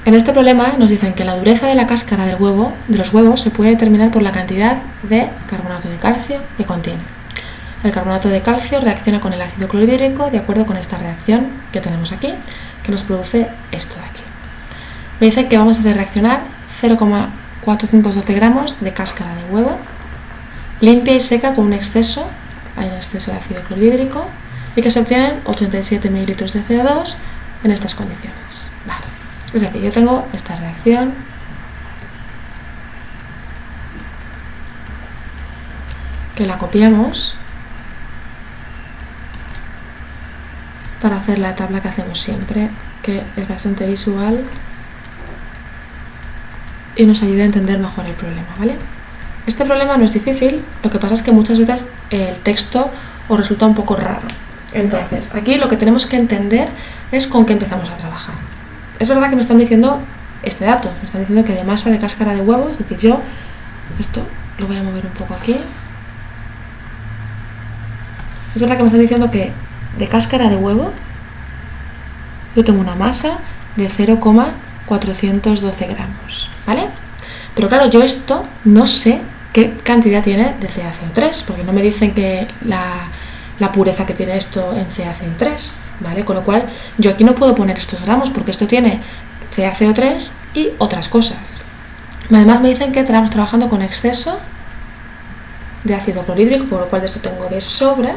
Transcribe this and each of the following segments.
En este problema nos dicen que la dureza de la cáscara del huevo, de los huevos, se puede determinar por la cantidad de carbonato de calcio que contiene. El carbonato de calcio reacciona con el ácido clorhídrico de acuerdo con esta reacción que tenemos aquí, que nos produce esto de aquí. Me dicen que vamos a hacer reaccionar 0,412 gramos de cáscara de huevo, limpia y seca con un exceso, hay un exceso de ácido clorhídrico, y que se obtienen 87 mililitros de CO2 en estas condiciones. Vale. Es decir, yo tengo esta reacción que la copiamos para hacer la tabla que hacemos siempre, que es bastante visual y nos ayuda a entender mejor el problema, ¿vale? Este problema no es difícil, lo que pasa es que muchas veces el texto os resulta un poco raro. Entonces, aquí lo que tenemos que entender es con qué empezamos a trabajar. Es verdad que me están diciendo este dato, me están diciendo que de masa de cáscara de huevo, es decir, yo esto lo voy a mover un poco aquí. Es verdad que me están diciendo que de cáscara de huevo yo tengo una masa de 0,412 gramos, ¿vale? Pero claro, yo esto no sé qué cantidad tiene de CaCO3, porque no me dicen que la pureza que tiene esto en CaCO3, ¿vale? Con lo cual yo aquí no puedo poner estos gramos porque esto tiene CaCO3 y otras cosas. Además me dicen que estamos trabajando con exceso de ácido clorhídrico, por lo cual de esto tengo de sobra,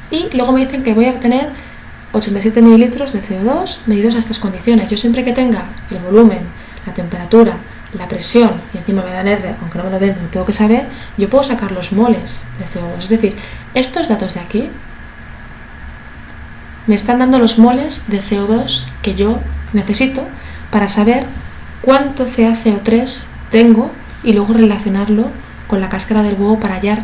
y luego me dicen que voy a obtener 87 mililitros de CO2 medidos a estas condiciones. Yo siempre que tenga el volumen, la temperatura, la presión y encima me dan R, aunque no me lo den, lo tengo que saber, yo puedo sacar los moles de CO2. Es decir, estos datos de aquí me están dando los moles de CO2 que yo necesito para saber cuánto CaCO3 tengo y luego relacionarlo con la cáscara del huevo para hallar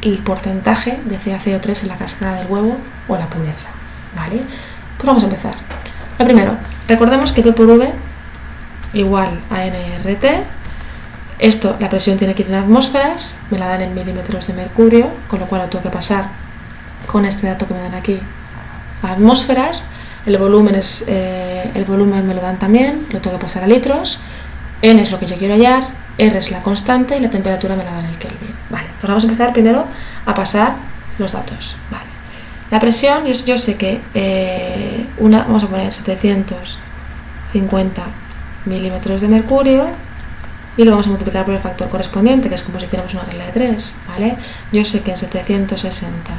el porcentaje de CaCO3 en la cáscara del huevo o la pureza, ¿vale? Pues vamos a empezar. Lo primero, recordemos que P por V igual a nRT. Esto, la presión tiene que ir en atmósferas, me la dan en milímetros de mercurio, con lo cual lo tengo que pasar con este dato que me dan aquí a atmósferas. El volumen me lo dan también, lo tengo que pasar a litros. N es lo que yo quiero hallar, R es la constante y la temperatura me la dan el Kelvin. Vale, pues vamos a empezar primero a pasar los datos. Vale. La presión, yo sé que vamos a poner 750 milímetros de mercurio y lo vamos a multiplicar por el factor correspondiente, que es como si hiciéramos una regla de 3, ¿vale? Yo sé que en 760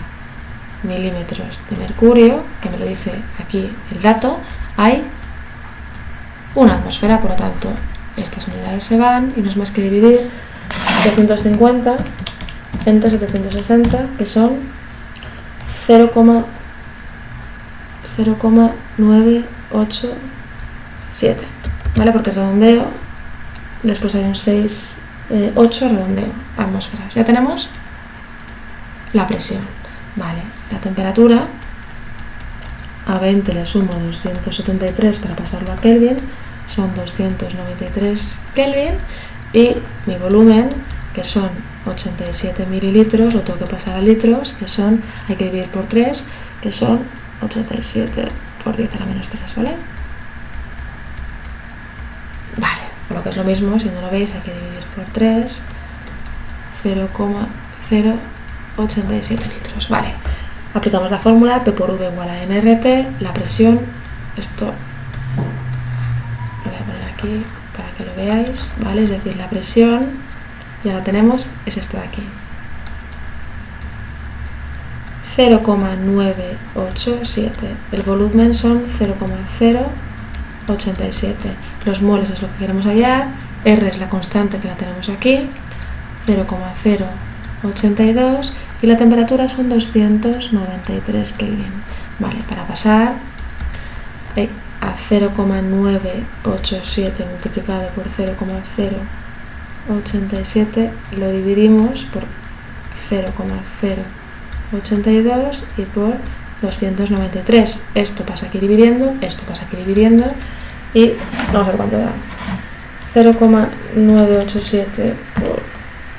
milímetros de mercurio, que me lo dice aquí el dato, hay una atmósfera, por lo tanto estas unidades se van y no es más que dividir 750 entre 760, que son 0,987, ¿vale? Porque redondeo, después hay un 8 redondeo, atmósferas. Ya tenemos la presión, ¿vale? La temperatura, a 20 le sumo 273 para pasarlo a Kelvin, son 293 Kelvin, y mi volumen, que son 87 mililitros, lo tengo que pasar a litros, que son, hay que dividir por 3, que son 87 por 10 a la menos 3, ¿vale? Vale, por lo que es lo mismo, si no lo veis, hay que dividir por 3, 0,087 litros, vale. Aplicamos la fórmula, P por V igual a nRT, la presión, esto lo voy a poner aquí para que lo veáis, ¿vale? Es decir, la presión, ya la tenemos, es esta de aquí. 0,987. El volumen son 0,087. Los moles es lo que queremos hallar. R es la constante que la tenemos aquí. 0,082. Y la temperatura son 293 Kelvin. Vale, para pasar a 0,987 multiplicado por 0,087 lo dividimos por 0,082 y por 293. Esto pasa aquí dividiendo, esto pasa aquí dividiendo y vamos a ver cuánto da. 0,987 por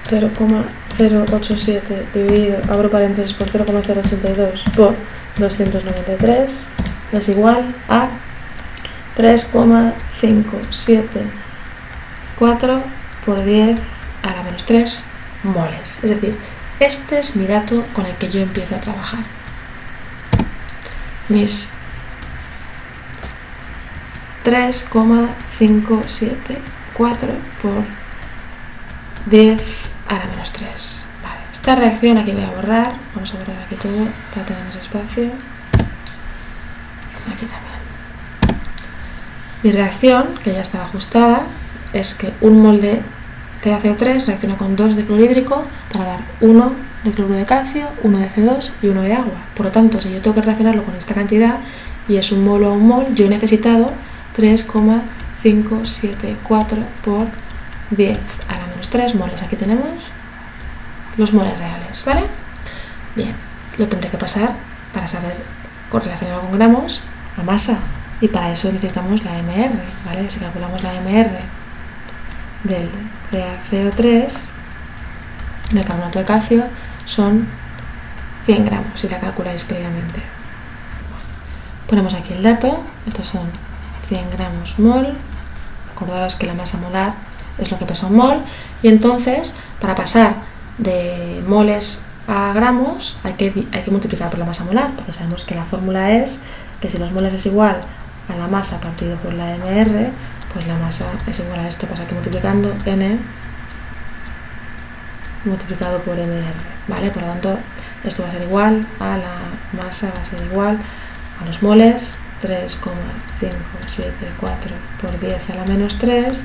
0,087 dividido, abro paréntesis, por 0,082 por 293 es igual a 3,574 por 10 a la menos 3 moles. Es decir, este es mi dato con el que yo empiezo a trabajar. Mis 3,574 por 10 a la menos 3. Vale. Esta reacción aquí voy a borrar. Vamos a borrar aquí todo para tener más espacio. Aquí también. Mi reacción, que ya estaba ajustada, es que un mol de CaCO3 reacciona con 2 de clorhídrico para dar 1 de cloruro de calcio, 1 de CO2 y 1 de agua. Por lo tanto, si yo tengo que relacionarlo con esta cantidad y es un mol o un mol, yo he necesitado 3,574 por 10 a la menos 3 moles. Aquí tenemos los moles reales, ¿vale? Bien, lo tendré que pasar para saber correlacionarlo con gramos a masa, y para eso necesitamos la MR, ¿vale? Si calculamos la MR del CaCO3 del carbonato de calcio son 100 gramos, si la calculáis previamente. Ponemos aquí el dato, estos son 100 gramos mol. Acordaros que la masa molar es lo que pesa un mol, y entonces para pasar de moles a gramos hay que multiplicar por la masa molar, porque sabemos que la fórmula es que si los moles es igual a la masa partido por la MR, pues la masa es igual a esto, pasa aquí multiplicando N multiplicado por MR, ¿vale? Por lo tanto, esto va a ser igual a la masa, va a ser igual a los moles, 3,574 por 10 a la menos 3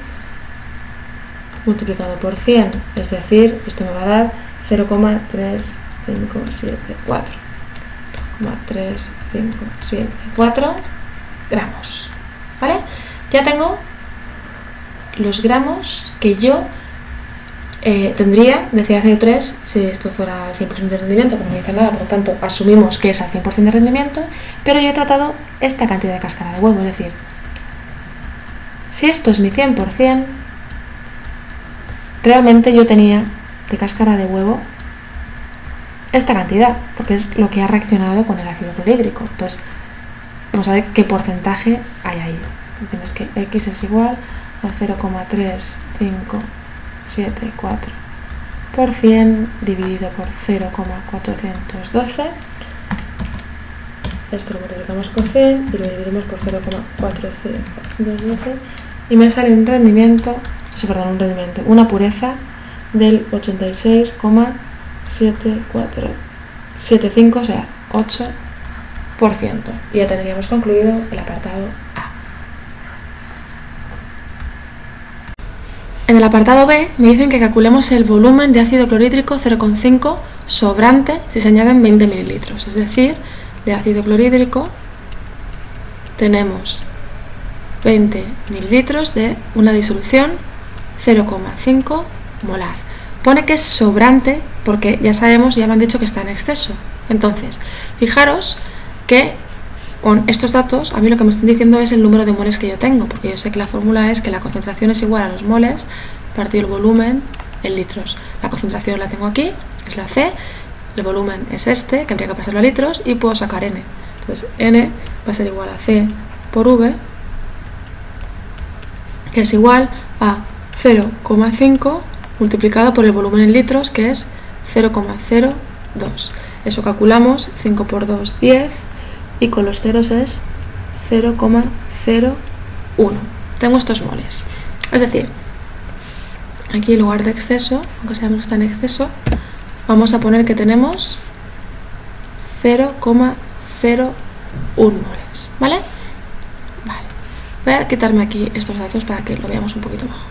multiplicado por 100, es decir, esto me va a dar 0,3574 gramos, ¿vale? Ya tengo los gramos que yo tendría de CaCO3 si esto fuera al 100% de rendimiento, que no me dice nada, por lo tanto asumimos que es al 100% de rendimiento, pero yo he tratado esta cantidad de cáscara de huevo, es decir, si esto es mi 100%, realmente yo tenía de cáscara de huevo esta cantidad, porque es lo que ha reaccionado con el ácido clorhídrico. Entonces, vamos a ver qué porcentaje hay ahí. Decimos que X es igual a 0,3574 por 100 dividido por 0,412. Esto lo multiplicamos por 100 y lo dividimos por 0,412 y me sale un rendimiento, una pureza del 86,75, o sea, 8%. Y ya tendríamos concluido el apartado A. En el apartado B me dicen que calculemos el volumen de ácido clorhídrico 0,5 sobrante si se añaden 20 mililitros. Es decir, de ácido clorhídrico tenemos 20 mililitros de una disolución 0,5 molar. Pone que es sobrante porque ya sabemos, ya me han dicho que está en exceso. Entonces, fijaros que con estos datos a mí lo que me están diciendo es el número de moles que yo tengo, porque yo sé que la fórmula es que la concentración es igual a los moles partido el volumen en litros. La concentración la tengo aquí, es la C, el volumen es este, que habría que pasarlo a litros, y puedo sacar N. Entonces N va a ser igual a C por V, que es igual a 0,5 multiplicado por el volumen en litros, que es 0,02. Eso calculamos, 5 por 2, 10, y con los ceros es 0,01. Tengo estos moles. Es decir, aquí en lugar de exceso, aunque sabemos que está en exceso, vamos a poner que tenemos 0,01 moles, ¿vale? Vale. Voy a quitarme aquí estos datos para que lo veamos un poquito mejor.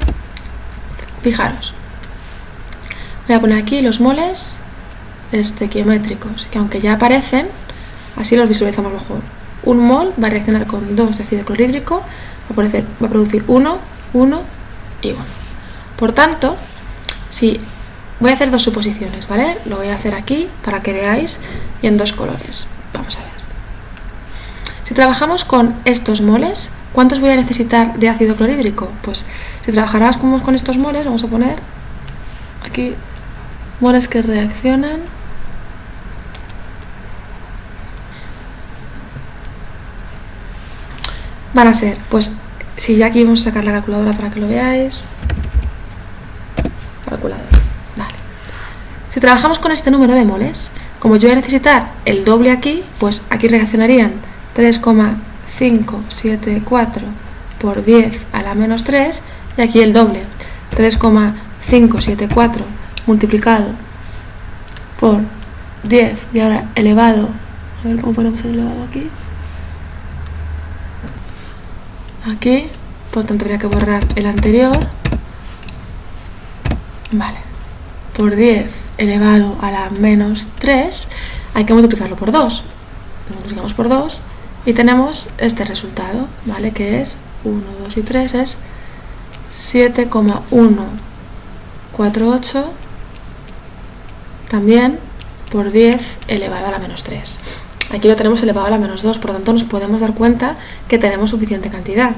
Fijaros. Voy a poner aquí los moles estequiométricos, que aunque ya aparecen, así los visualizamos mejor. Un mol va a reaccionar con 2 de ácido clorhídrico, va a producir 1, 1 y 1. Por tanto, si voy a hacer dos suposiciones, ¿vale? Lo voy a hacer aquí para que veáis y en dos colores. Vamos a ver. Si trabajamos con estos moles, ¿cuántos voy a necesitar de ácido clorhídrico? Pues si trabajáramos con estos moles, vamos a poner aquí moles que reaccionan van a ser, pues, si ya aquí vamos a sacar la calculadora para que lo veáis. Calculadora, vale. Si trabajamos con este número de moles, como yo voy a necesitar el doble aquí, pues aquí reaccionarían 3,574 por 10 a la menos 3 y aquí el doble, 3,574 multiplicado por 10 y ahora elevado, a ver cómo ponemos el elevado aquí, por tanto habría que borrar el anterior, vale, por 10 elevado a la menos 3, hay que multiplicarlo por 2, lo multiplicamos por 2 y tenemos este resultado, vale, que es 1, 2 y 3, es 7,148 también por 10 elevado a la menos 3. Aquí lo tenemos elevado a la menos 2, por lo tanto nos podemos dar cuenta que tenemos suficiente cantidad.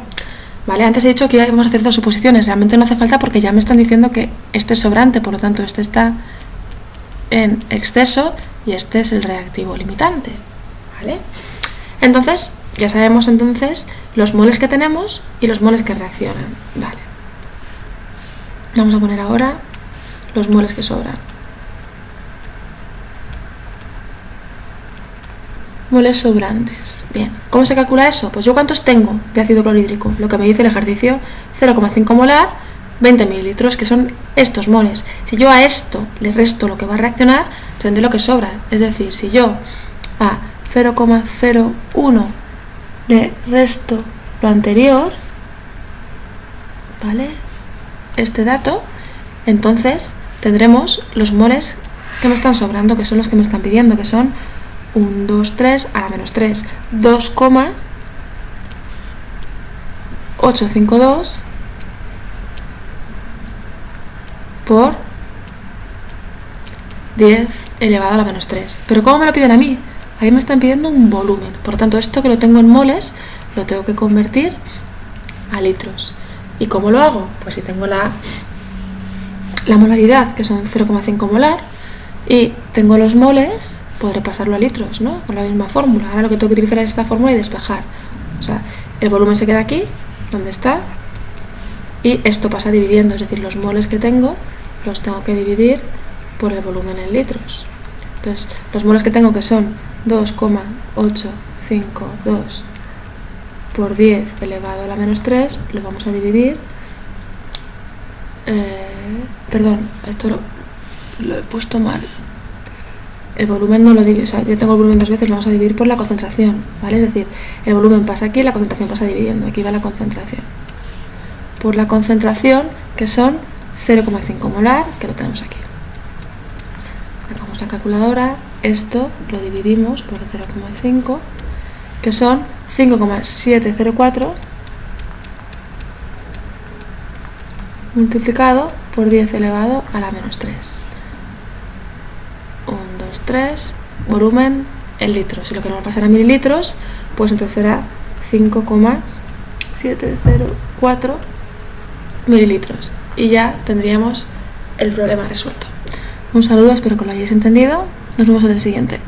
¿Vale? Antes he dicho que íbamos a hacer 2 suposiciones, realmente no hace falta porque ya me están diciendo que este es sobrante, por lo tanto este está en exceso y este es el reactivo limitante. ¿Vale? Entonces, ya sabemos entonces los moles que tenemos y los moles que reaccionan. Vale. Vamos a poner ahora los moles que sobran. Moles sobrantes. Bien, ¿cómo se calcula eso? Pues yo cuántos tengo de ácido clorhídrico. Lo que me dice el ejercicio, 0,5 molar, 20 mililitros, que son estos moles. Si yo a esto le resto lo que va a reaccionar, tendré lo que sobra. Es decir, si yo a 0,01 le resto lo anterior, ¿vale? Este dato, entonces tendremos los moles que me están sobrando, que son los que me están pidiendo, que son 1, 2, 3 a la menos 3, 2,852 por 10 elevado a la menos 3. ¿Pero cómo me lo piden a mí? Ahí me están pidiendo un volumen. Por tanto, esto que lo tengo en moles, lo tengo que convertir a litros. ¿Y cómo lo hago? Pues si tengo la molaridad, que son 0,5 molar, y tengo los moles, podré pasarlo a litros, ¿no? Con la misma fórmula. Ahora lo que tengo que utilizar es esta fórmula y despejar. O sea, el volumen se queda aquí, donde está, y esto pasa dividiendo, es decir, los moles que tengo los tengo que dividir por el volumen en litros. Entonces, los moles que tengo, que son 2,852 por 10 elevado a la menos 3, lo vamos a dividir. Perdón, esto lo he puesto mal. El volumen no lo divido, o sea, ya tengo el volumen 2 veces, lo vamos a dividir por la concentración, ¿vale? Es decir, el volumen pasa aquí y la concentración pasa dividiendo. Aquí va la concentración. Por la concentración, que son 0,5 molar, que lo tenemos aquí. Sacamos la calculadora, esto lo dividimos por 0,5, que son 5,704 multiplicado por 10 elevado a la menos 3. 1, 2, 3, volumen en litros. Si lo queremos pasar a mililitros, pues entonces será 5,704 mililitros. Y ya tendríamos el problema resuelto. Un saludo, espero que lo hayáis entendido. Nos vemos en el siguiente.